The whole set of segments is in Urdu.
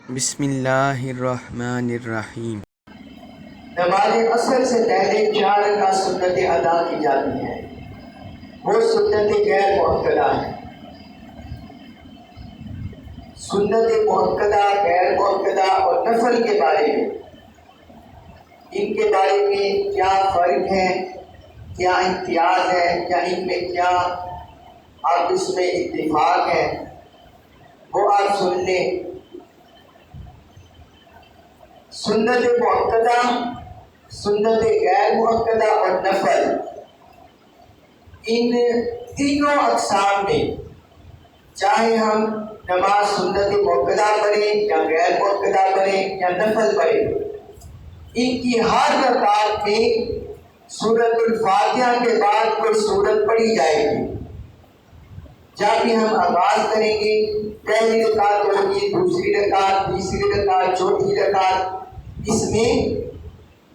بسم اللہ الرحمن الرحیم۔ نماز عصر سے پہلے 4 رکعت سنتیں ادا کی جاتی ہیں، وہ سنتیں غیر مؤکدہ ہیں۔ سنت مؤکدہ، غیر مؤکدہ اور نفل کے بارے میں، ان کے بارے میں کیا فرق ہے، کیا امتیاز ہے، یا ان میں کیا آپس میں اتفاق ہے، وہ آپ سن لیں۔ سنت مؤکدہ، سنت غیر مؤکدہ اور نفل، ان تینوں اقسام میں چاہے ہم نماز سنت مؤکدہ پڑھیں یا غیر مؤکدہ پڑھیں یا نفل پڑھیں، ان کی ہر رکعت میں سورۃ الفاتحہ کے بعد کوئی سورت پڑھی جائے گی۔ جب بھی ہم آغاز کریں گے، پہلی رکعت ہوگی، دوسری رکعت، تیسری رکعت، چوتھی رکعت، اس میں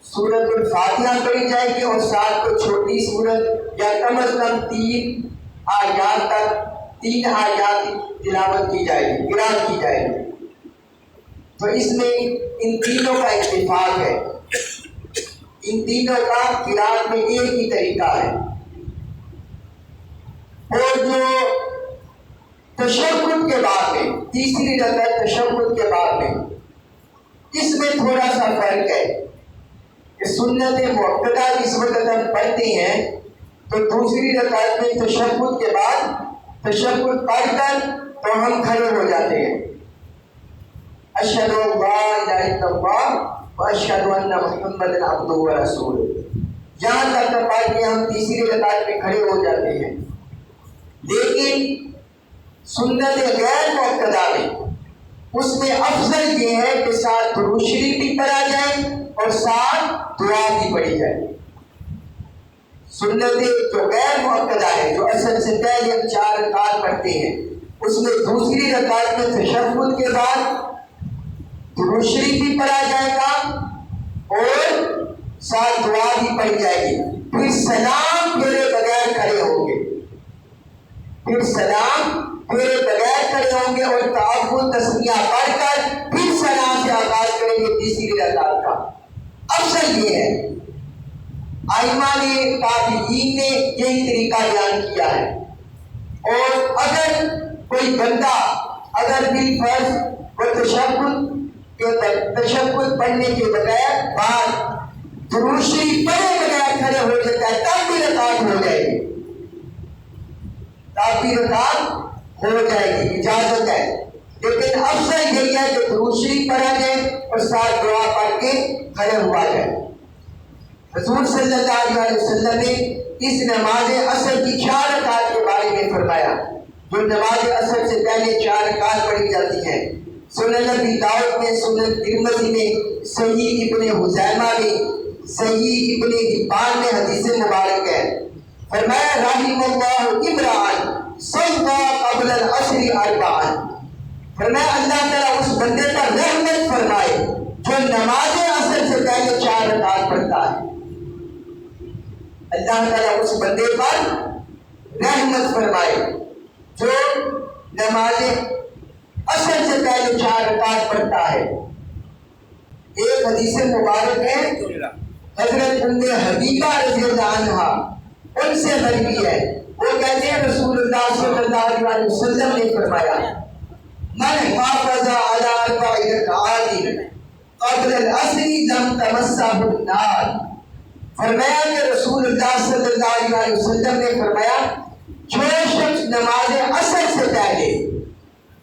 سورۃ الفاتحہ پڑھی جائے گی اور ساتھ کو چھوٹی سورت یا کم از کم 3 آیات تک، 3 آیات تلاوت کی جائے گی، قرأت کی جائے گی۔ تو اس میں ان تینوں کا اتفاق ہے، ان تینوں کا قرأت میں ایک ہی طریقہ ہے۔ اور جو تشہد کے بعد میں، تیسری رکعت تشہد کے بعد میں، اس میں تھوڑا سا فرق ہے کہ سنت مؤکدہ اس وقت ہم پڑھتے ہیں تو دوسری رکعت میں تشہد کے بعد تشہد پڑھ کر تو ہم کھڑے ہو جاتے ہیں، اشہد ان لا الہ الا اللہ واشہد ان محمدا عبدہ ورسولہ، یہاں تک پڑھ کے ہم تیسری رکعت میں کھڑے ہو جاتے ہیں۔ لیکن سنت غیر مؤکدہ میں، اس میں افضل یہ ہے کہ ساتھ درود شریف بھی پڑھا جائے اور ساتھ دعا بھی پڑھی جائے۔ سنت جو غیر مؤکدہ ہے، جو اصل سے پہلے ہم 4 رکعت پڑھتے ہیں، اس میں دوسری رکعت میں تشہد کے بعد درود شریف بھی پڑھا جائے گا اور ساتھ دعا بھی پڑھی جائے گی، پھر سلام پھیرے بغیر کھڑے ہوں گے، پھر سلام پھیرے بغیر کھڑے ہوں گے اور تعوذ تسمیہ پڑھ کر پھر سلام سے آغاز کریں گے تیسری رکعت کا۔ افضل یہ ہے، ائمہ نے، تابعین نے یہی طریقہ بیان کیا ہے۔ اور اگر کوئی بندہ اگر بالفرض وہ تشہد پڑھنے کے بغیر بعد درود شریف پڑھے بغیر کھڑے ہو جاتا ہے، تب بھی رکعت ہو جائے گی، تب بھی رکعت ہو جائے گی، اجازت ہے۔ لیکن افضل یہی ہے کہ درود شریف پڑھا جائے اور ساتھ دعا پڑھ کے کھڑے ہوا جائے۔ حضور صلی اللہ علیہ وسلم نے اس نماز عصر کی 4 رکعت کے بارے میں فرمایا، جو نماز عصر سے پہلے 4 رکعت پڑھی جاتی ہیں۔ سنن ابی داؤد میں، سنن ترمذی میں، صحیح ابن خزیمہ میں، صحیح ابن حبان میں حدیث مبارک ہے۔ فرمایا رحم اللہ امرأ صلی قبل العصر 4، فرمایا اللہ تعالیٰ اس بندے پر رحمت فرمائے جو نماز عصر سے پہلے 4 رکعت پڑھتا ہے۔ اللہ تعالیٰ اس بندے پر رحمت فرمائے جو نماز عصر سے پہلے 4 رکعت پڑھتا ہے۔ ایک حدیث مبارک ہے، حضرت ام حبیبہ رضی اللہ عنہا، ان سے مروی ہے، وہ کہتے ہیں رسول اللہ صلی اللہ علیہ وسلم نے فرمایا من حافظ علی 4 رکعات قبل العصر لم تمسہ النار۔ فرمایا کہ رسول اللہ صلی اللہ علیہ وسلم نے فرمایا جو شخص نماز عصر سے پہلے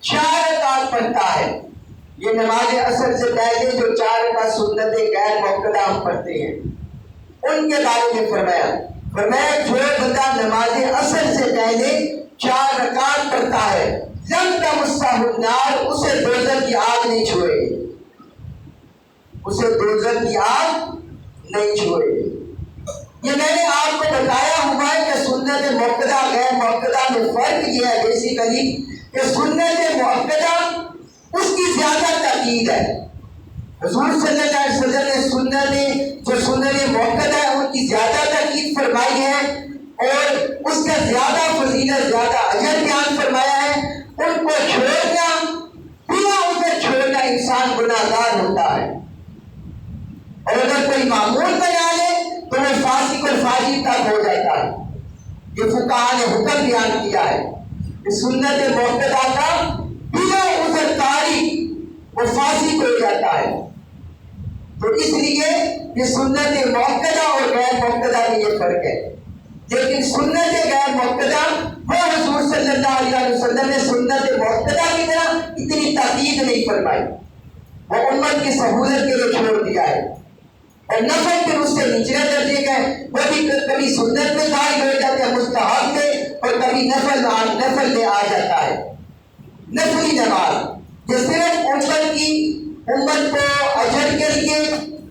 4 رکعت پڑھتا ہے، یہ نماز عصر سے پہلے جو 4 رکعت سنت غیر مؤکدہ ہم پڑھتے ہیں ان کے بارے میں فرمایا جو بندہ نماز عصر سے پہلے 4 رکعت پڑھتا ہے، لم تمسہ النار، اسے دوزخ کی آگ نہیں چھوئے گی، اسے دوزخ کی آگ نہیں چھوئے گی۔ یہ میں نے آپ کو بتایا ہوا ہے کہ سنت مؤکدہ غیر مؤکدہ میں فرق یہ ہے بیسیکلی کہ سنت مؤکدہ اس کی زیادہ تاکید ہے۔ حضور صلی اللہ علیہ وسلم نے سنت مؤکدہ ہے ان کی زیادہ تاکید فرمائی ہے اور اس کا زیادہ فضیلت، زیادہ اجر بیان فرمایا ہے۔ ان کو چھوڑنا، بنا اسے چھوڑنا انسان گناہ گار ہوتا ہے، اور اگر کوئی معمول بنا لے تو وہ فاسق اور فاجر تک ہو جاتا ہے۔ یہ فقہاء نے حکم بیان کیا ہے کہ سنت موقدہ کا بلا عذر تاری وہ فاسق ہو جاتا ہے۔ تو اس لیے یہ سنت موقدہ اور غیر موقدہ میں یہ فرق ہے، لیکن سنت غیر موقدہ وہ حضور صلی اللہ علیہ وسلم نے سنت موقدہ کی طرح اتنی تاکید نہیں فرمائی، وہ امت کی سہولت کے لیے چھوڑ دیا ہے۔ اور نفل پھر اس سے نچلے درجے کا ہے، وہ بھی کبھی سنت میں داخل ہو جاتا ہے مستحب میں، اور کبھی نفل میں آ جاتا ہے۔ نفلی نماز یہ صرف امت کو اجر کے لیے،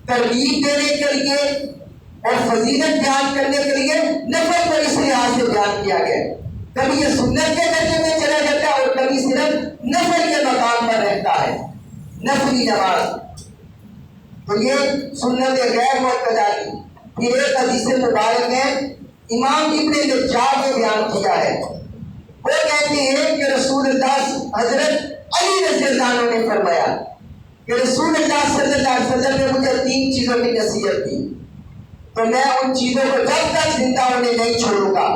ترغیب دینے کے لیے اور فضیلت بیان کرنے کے لیے نفل کو اس لحاظ سے بیان کیا گیا ہے۔ کبھی یہ سنت کے درجے میں چلا جاتا ہے اور کبھی صرف نفل کے مقام پر رہتا ہے، نفلی نماز۔ تو یہ سنت غیر موقدہ کی پھر ایک حدیث مبارک ہے، امام ابن نجار نے بیان کیا ہے۔ وہ کہتے ہیں کہ رسول اللہ حضرت علی رضی اللہ عنہ نے فرمایا کہ رسول اللہ صلی اللہ علیہ وسلم نے مجھے 3 چیزوں کی نصیحت کی، تو میں ان چیزوں کو جب تک زندہ انہیں نہیں چھوڑوں گا۔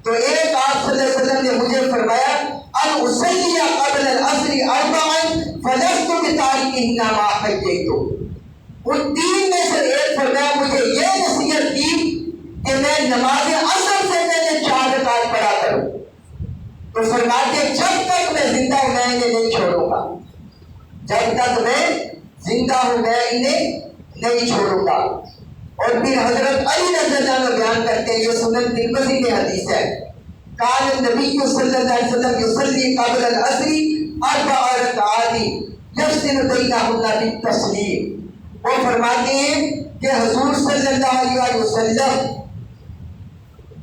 تو ایک آپ صلی اللہ علیہ وسلم نے مجھے فرمایا ان اصلی قبل العصر اربعا فلست بتارکہن ما حییت۔ ان 3 میں سے ایک فرمایا مجھے یہ نصیحت کی کہ میں نماز عصر سے پہلے 4 رکعت پڑھا کروں، تو فرماتے جب تک میں زندہ ہوں میں انہیں نہیں چھوڑوں گا، جب تک میں زندہ ہوں میں انہیں نہیں چھوڑوں گا۔ اور پھر حضرت علی رضی اللہ عنہ بیان کرتے ہیں، یہ سنن ترمذی میں حدیث ہے، کان النبی صلی اللہ علیہ وسلم یصلی قبل العصر 4 رکعات یفصل بینہن بالتسلیم۔ وہ فرماتے ہیں کہ حضور صلی اللہ علیہ وسلم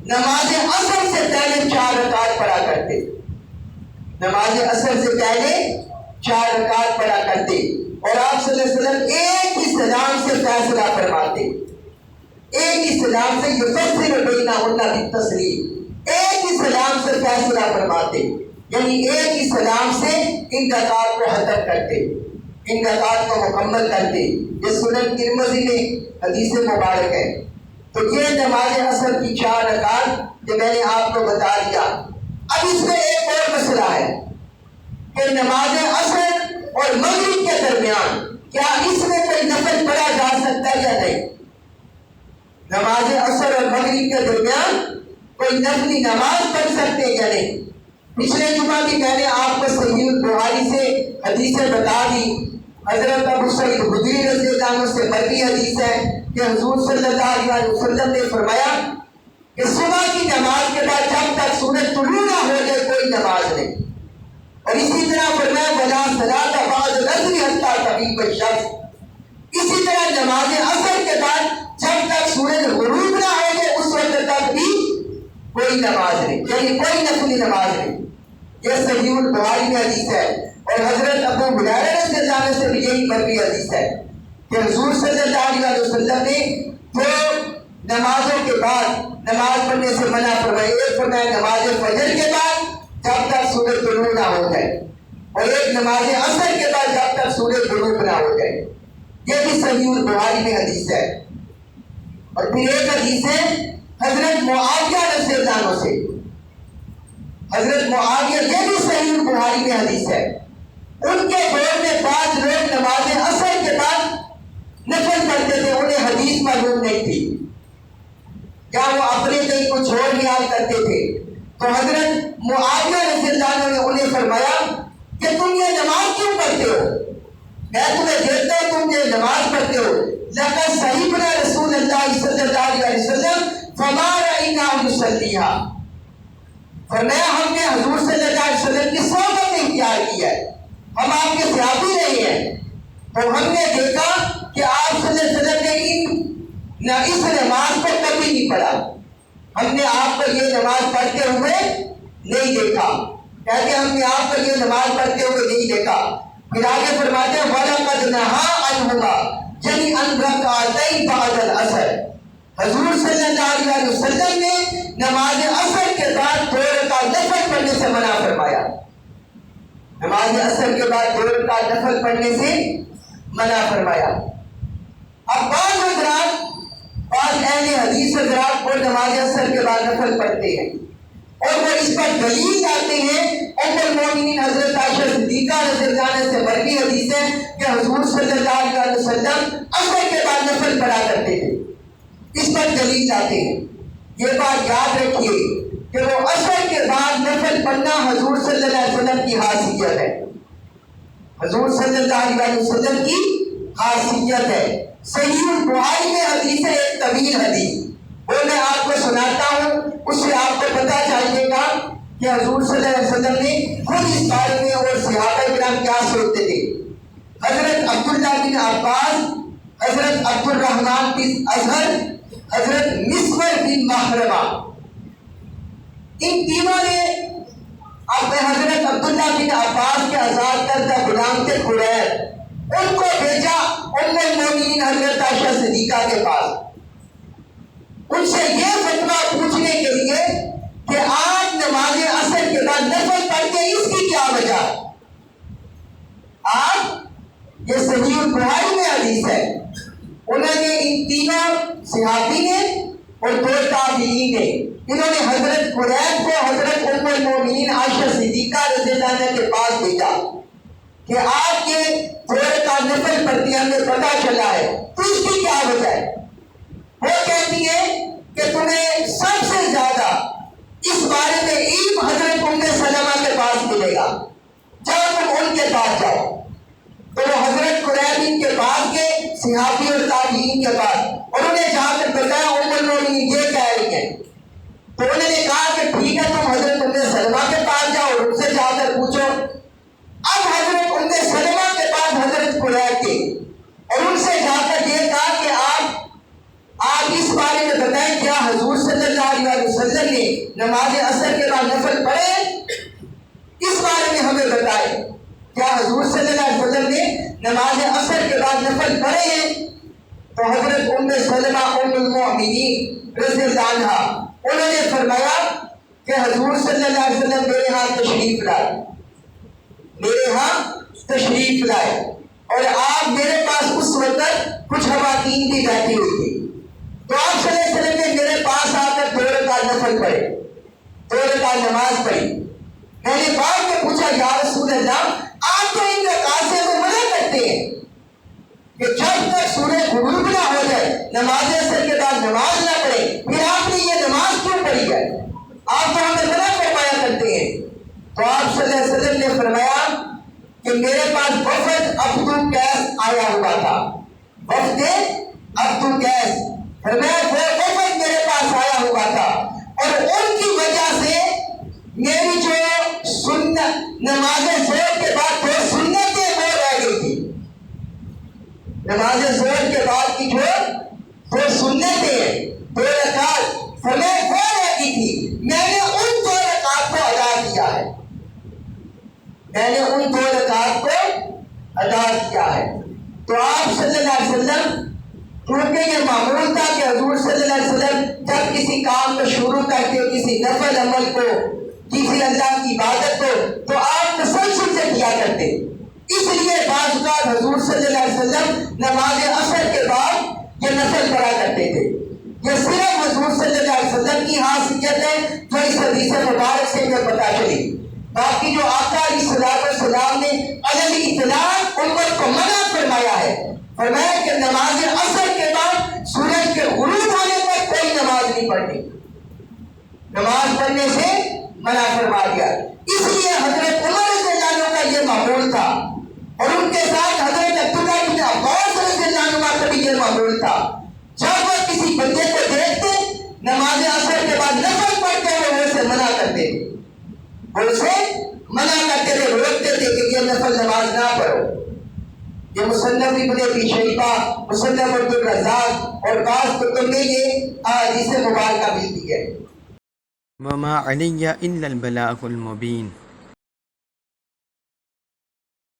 نماز عصر سے پہلے 4 رکعت پڑھا کرتے، نماز عصر سے پہلے 4 رکعت پڑھا کرتے، اور آپ صلی اللہ علیہ وسلم ایک ہی سلام سے فیصلہ فرماتے، ایک ہی سلام سے یفصل بینہن بالتسلیم، ایک ہی سلام سے فیصلہ فرماتے، یعنی ایک ہی سلام سے ان رکعات کو ختم کرتے، ان رکعات کو مکمل کرتے۔ یہ سنن ترمذی میں حدیث مبارک ہے۔ تو یہ نماز عصر کی 4 رکعات جو میں نے آپ کو بتا دیا۔ اب اس میں ایک اور مسئلہ ہے کہ نماز عصر اور مغرب کے درمیان کیا اس میں کوئی نفل پڑھا جا سکتا ہے یا نہیں؟ نماز عصر اور مغرب کے درمیان کوئی نفلی نماز پڑھ سکتے ہیں یا نہیں؟ پچھلے جمعہ بھی میں نے آپ کو صحیح البخاری سے حدیثیں بتا دی، حضرت ابو سعید خدری رضی اللہ عنہ سے مروی حدیث ہے کہ حضور صلی اللہ علیہ وسلم نے فرمایا کہ صبح کی نماز کے بعد جب تک سورج طلوع نہ ہو جائے کوئی نماز نہیں، اور اسی طرح فرمایا ولا صلاۃ بعد العصر حتی تغیب الشمس، اسی طرح نماز عصر کے بعد جب تک سورج غروب نہ ہو جائے اس وقت تک بھی کوئی نماز نہیں، یعنی کوئی نفلی نماز نہیں۔ یہ صحیح البخاری میں حدیث ہے، اور حضرت ابو ہریرہ رضی اللہ عنہ سے بھی یہی مروی حدیث ہے کہ حضور صلی اللہ علیہ وسلم نے 2 نمازوں کے بعد نماز پڑھنے سے منع فرمایا، ایک فرمایا نماز فجر کے بعد جب تک سورج طلوع نہ ہو جائے، اور ایک نماز عصر کے بعد جب تک سورج غروب نہ ہو جائے۔ یہ بھی صحیح البخاری میں حدیث ہے۔ اور پھر ایک حدیث ہے حضرت معاویہ رضی اللہ عنہ سے، حضرت معاویہ، یہ بھی صحیح البخاری میں حدیث ہے، ان کے دور میں 5 لوگ نماز عصر کے بعد نفل پڑھتے تھے، انہیں حدیث معلوم نہیں تھی، یا وہ اپنے کہیں کچھ اور خیال کرتے تھے، تو حضرت معاویہ رضی اللہ عنہ نے انہیں فرمایا کہ تم یہ نماز کیوں پڑھتے ہو؟ میں تمہیں دیکھتا ہوں تم یہ نماز پڑھتے ہو، لقد صحیبنا رسول اللہ صلی اللہ علیہ وسلم فما رأیناہ یصلیھا، فرمایا ہم نے حضور صلی اللہ علیہ وسلم کی صحبت اختیار کی ہے، ہم آپ کے صحابی نہیں ہیں، تو ہم نے دیکھا کہ آپ صلی اللہ علیہ وسلم نے اس نماز کو کبھی نہیں پڑھا، ہم نے آپ کو یہ نماز پڑھتے ہوئے نہیں دیکھا، کہتے ہم نے آپ کو یہ نماز پڑھتے ہوئے نہیں دیکھا۔ پھر آگے فرماتے ہیں وَلَقَدْ نَهَا عَنْهُمَا جَمِيعًا رَكْعَتَيْ بَعْدَ الْعَصْرِ، حضور صلی اللہ علیہ وسلم نے نماز عصر کے بعد 2 رکعت نفل پڑھنے سے منع فرمایا، نماز عصر کے بعد 2 رکعت نفل پڑھنے سے منع فرمایا۔ اب بعض اہل حدیث حضرات وہ نماز اثر کے بعد نفل پڑھتے ہیں اور وہ اس پر دلیل لاتے ہیں۔ ام المومنین حضرت عائشہ صدیقہ رضی اللہ عنہا سے مروی حدیث ہے کہ حضور صلی اللہ علیہ وسلم اثر کے بعد نفل پڑھا کرتے تھے، اس پر دلیل لاتے ہیں۔ یہ بات یاد رکھیے کہ وہ اثر کے بعد نفل پڑھنا حضور صلی اللہ علیہ وسلم کی خاصیت ہے، حضور صلی اللہ علیہ وسلم کی خاصیت ہے۔ صحیح البخاری میں حدیث ہے، ایک طویل حدیث، وہ میں آپ کو سناتا ہوں، اس سے آپ کو پتہ چلے گا کہ حضور صلی اللہ علیہ وسلم نے خود اس بارے میں اور صحابہ کرام کیا سوچتے تھے۔ حضرت عبداللہ بن عباس، حضرت عبد الرحمن بن اظہر، حضرت مسور بن محرمہ، ان تینوں نے حضرت عبداللہ بن عباس کے آزاد کردہ غلام تھے قریب، ان کو بھیجا ام المومنین حضرت عائشہ صدیقہ کے پاس، ان سے یہ فتویٰ پوچھنے کے لیے کہ آج نماز عصر کے بعد نفل پڑھتے اس کی کیا وجہ ہے۔ آپ یہ صحیح البخاری میں حدیث ہے، انہوں نے ان تینوں صحابی نے اور دو تابعین نے، انہوں نے حضرت قریب کو حضرت ام المومنین عائشہ صدیقہ رضی اللہ عنہا کے پاس بھیجا کہ آپ کے تھوڑے کا نفل پڑھتی ہمیں پتہ چلا ہے، تو اس کی کیا وجہ ہے۔ وہ کہتی ہے کہ تمہیں سب سے زیادہ اس بارے میں علم حضرت ام سلمہ کے پاس ملے گا، جب تم ان کے پاس جاؤ۔ تو وہ حضرت قریب ان کے پاس گئے، صحابی اور تابعین کے پاس، انہوں نے جا کر بتایا ام المومنین یہ کہہ رہی ہیں، تو انہوں نے کہا کہ ٹھیک ہے تم حضرت ام سلمہ کے پاس جاؤ اور ان سے جا کر پوچھو۔ اب حضرت ام سلمہ کے پاس حضرت قریب کے اور ان سے جا کر یہ کہا کہ آپ اس بارے میں بتائیں کیا حضور صلی اللہ علیہ وسلم نے نماز عصر کے بعد نفل پڑھے، اس بارے میں ہمیں بتائیں، کیا حضور صلی اللہ علیہ وسلم نے نماز عصر کے بعد نفل پڑھے ہیں۔ تو حضرت ام سلمہ ام المومنین رضی اللہ عنہا انہوں نے فرمایا کہ حضور صلی اللہ علیہ وسلم میرے ہاں تشریف لائے، میرے ہاں تشریف لائے، اور آپ میرے پاس اس وقت کچھ خواتین بھی بیٹھی ہوئی تھی، تو آپ صلی اللہ علیہ وسلم نے میرے پاس آ کر 2 رکعت نفل پڑھے، 2 رکعت نماز پڑھی۔ میں نے بعد میں پوچھا یا رسول اللہ آپ تو ان رکعت سے تو منع کرتے ہیں کہ جب تک سورج غروب نہ ہو جائے نماز عصر کے بعد نماز نہ پڑھے، پھر آپ نے یہ نماز کیوں پڑھی ہے، آپ تو ہمیں منع فرمایا کرتے ہیں۔ تو آپ صلی اللہ علیہ وسلم نے فرمایا کہ میرے پاس وفد عبدو قیس آیا ہوا تھا، وفد عبدو قیس، فرمایا وہ وفد میرے پاس آیا ہوا تھا اور ان کی وجہ سے میری جو نماز ظہر کے بعد 2 سنتیں وہ رہ گئی تھی، نماز ظہر کے بعد کی جو 2 سنتیں 2 رکعت فرمایا وہ رہ گئی تھی، میں نے ان 2 رکعت کو ادا کیا ہے، میں نے ان 2 رکعت کو ادا کیا ہے۔ تو آپ صلی اللہ علیہ وسلم کیونکہ یہ معمول تھا کہ حضور صلی اللہ علیہ وسلم جب کسی کام کو شروع کرتے ہو، کسی نفل عمل کو، کسی اللہ کی عبادت کو، تو آپ تسلسل سے کیا کرتے، اس لیے بعض اوقات حضور صلی اللہ علیہ وسلم نماز عصر کے بعد یہ نفل پڑھا کرتے تھے۔ یہ صرف حضور صلی اللہ علیہ وسلم کی خاصیت ہے جو اس حدیث مبارک سے ہمیں پتہ چلی، باقی جو آقا علیہ السلام نے عدم اطلاق امت کو منع فرمایا ہے، فرمایا کہ نماز عصر کے بعد سورج کے غروب ہونے تک کوئی نماز نہیں پڑھنی، نماز پڑھنے سے منع فرما دیا۔ اس لیے حضرت عمر رضی اللہ عنہ کا یہ معمول تھا اور ان کے ساتھ حضرت عبداللہ بن عباس رضی اللہ عنہ کا بھی یہ معمول تھا، جب وہ کسی بندے کو دیکھتے نماز عصر کے بعد نفل پڑھتے ہوئے اسے منع کرتے تھے، روکتے تھے کہ یہ نفل نماز نہ پڑھو۔ یہ مصنف ابن ابی شیبہ، مصنف عبد الرزاق اور بعض کتب میں یہ احادیث مبارکہ ملتی ہے۔ وما علی الا البلاغ المبین۔